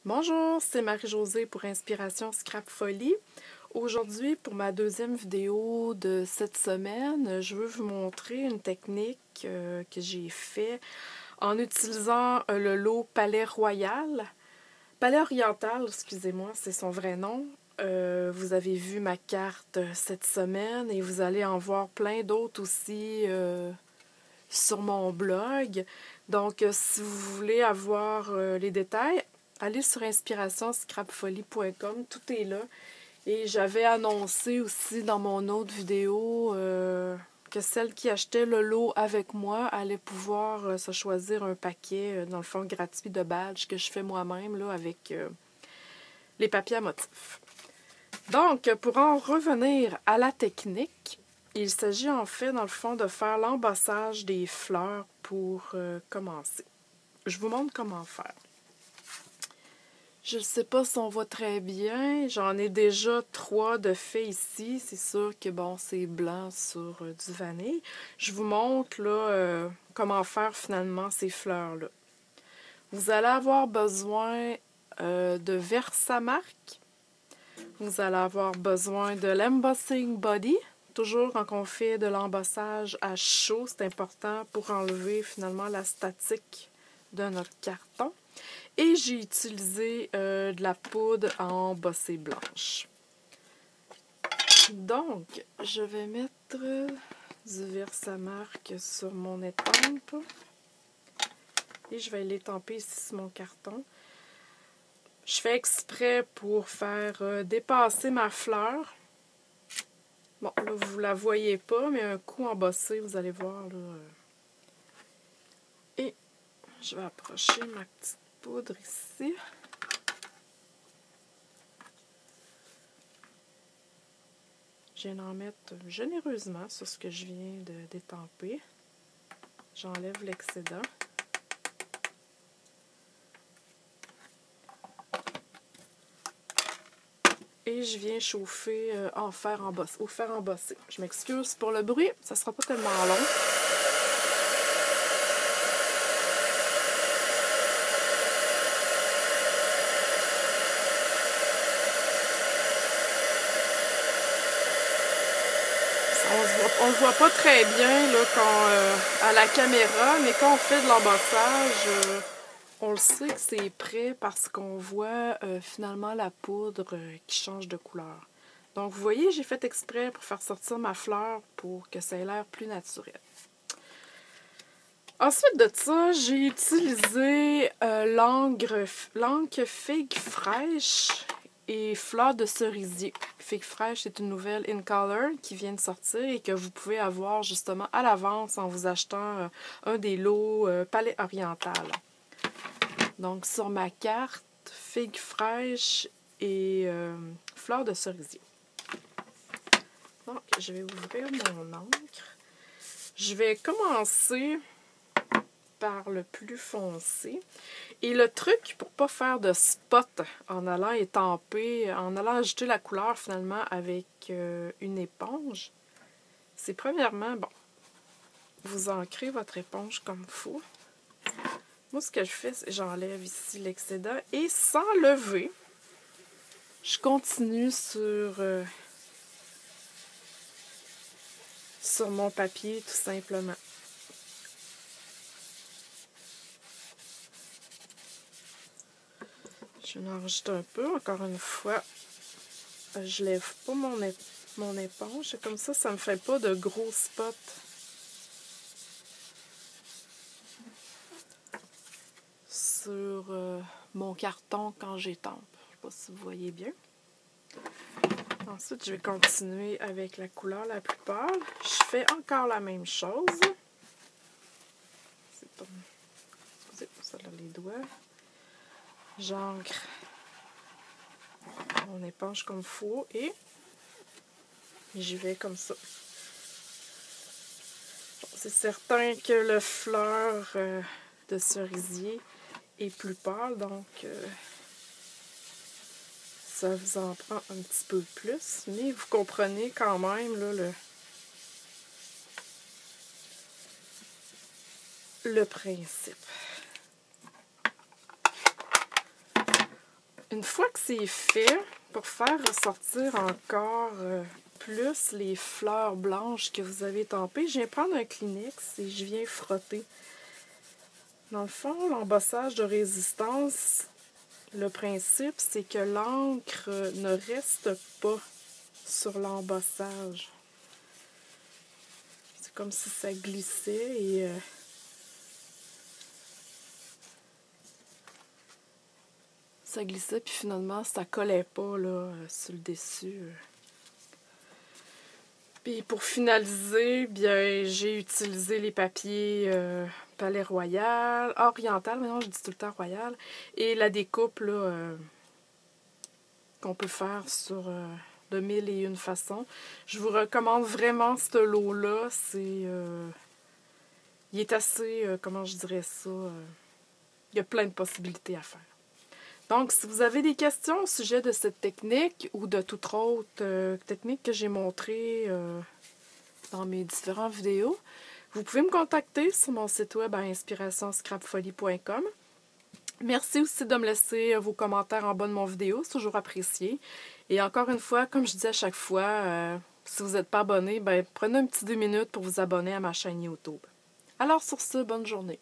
Bonjour, c'est Marie-Josée pour Inspiration Scrap Folie. Aujourd'hui, pour ma deuxième vidéo de cette semaine, je veux vous montrer une technique que j'ai fait en utilisant le lot Palais Royal. Palais Oriental, excusez-moi, c'est son vrai nom. Vous avez vu ma carte cette semaine et vous allez en voir plein d'autres aussi sur mon blog. Donc, si vous voulez avoir les détails, allez sur inspirationscrapfolie.com, tout est là. Et j'avais annoncé aussi dans mon autre vidéo que celle qui achetait le lot avec moi allait pouvoir se choisir un paquet, dans le fond, gratuit de badges que je fais moi-même là, avec les papiers à motifs. Donc, pour en revenir à la technique, il s'agit en fait, dans le fond, de faire l'embossage des fleurs pour commencer. Je vous montre comment faire. Je ne sais pas si on voit très bien. J'en ai déjà 3 de faits ici. C'est sûr que bon, c'est blanc sur du vanille. Je vous montre là comment faire finalement ces fleurs-là. Vous allez avoir besoin de Versamark. Vous allez avoir besoin de l'Embossing Body. Toujours quand on fait de l'embossage à chaud, c'est important pour enlever finalement la statique de notre carton. Et j'ai utilisé de la poudre à embosser blanche. Donc, je vais mettre du Versamark sur mon étampe. Et je vais l'étamper ici sur mon carton. Je fais exprès pour faire dépasser ma fleur. Bon, là, vous ne la voyez pas, mais un coup embossé, vous allez voir. Là. Et je vais approcher ma petite poudre ici. Je viens d'en mettre généreusement sur ce que je viens d'étamper. J'enlève l'excédent. Et je viens chauffer au fer embossé. Je m'excuse pour le bruit, ça ne sera pas tellement long. On ne le voit pas très bien là, à la caméra, mais quand on fait de l'embossage, on le sait que c'est prêt parce qu'on voit finalement la poudre qui change de couleur. Donc, vous voyez, j'ai fait exprès pour faire sortir ma fleur pour que ça ait l'air plus naturel. Ensuite de ça, j'ai utilisé l'encre Figue fraîche et fleurs de cerisier. Figue fraîche, c'est une nouvelle In Color qui vient de sortir et que vous pouvez avoir justement à l'avance en vous achetant un des lots Palais Oriental. Donc, sur ma carte, figue fraîche et fleurs de cerisier. Donc, je vais ouvrir mon encre. Je vais commencer par le plus foncé. Et le truc pour ne pas faire de spot en allant étamper, en allant ajouter la couleur finalement avec une éponge, c'est premièrement, bon, vous ancrez votre éponge comme il faut. Moi, ce que je fais, c'est j'enlève ici l'excédent et sans lever, je continue sur mon papier tout simplement. Je vais en rajouter un peu, encore une fois. Je lève pas mon éponge. Comme ça me fait pas de gros spots. Sur mon carton quand j'étampe. Je sais pas si vous voyez bien. Ensuite, je vais continuer avec la couleur la plus pâle. Je fais encore la même chose. Excusez, ça là les doigts. J'ancre mon éponge comme il faut et j'y vais comme ça. Bon, c'est certain que le fleur de cerisier est plus pâle, donc ça vous en prend un petit peu plus, mais vous comprenez quand même là, le principe. Une fois que c'est fait, pour faire ressortir encore plus les fleurs blanches que vous avez tempées, je viens prendre un Kleenex et je viens frotter. Dans le fond, l'embossage de résistance, le principe, c'est que l'encre ne reste pas sur l'embossage. C'est comme si ça glissait et... ça glissait, puis finalement, ça collait pas là, sur le dessus. Puis pour finaliser, bien, j'ai utilisé les papiers Palais Royal, Oriental, maintenant je dis tout le temps Royal, et la découpe là, qu'on peut faire sur de 1001 façons. Je vous recommande vraiment ce lot-là. Il est assez, comment je dirais ça, il y a plein de possibilités à faire. Donc, si vous avez des questions au sujet de cette technique ou de toute autre technique que j'ai montrée dans mes différentes vidéos, vous pouvez me contacter sur mon site web à inspirationscrapfolie.com. Merci aussi de me laisser vos commentaires en bas de mon vidéo, c'est toujours apprécié. Et encore une fois, comme je dis à chaque fois, si vous n'êtes pas abonné, ben, prenez un petit 2 minutes pour vous abonner à ma chaîne YouTube. Alors sur ce, bonne journée.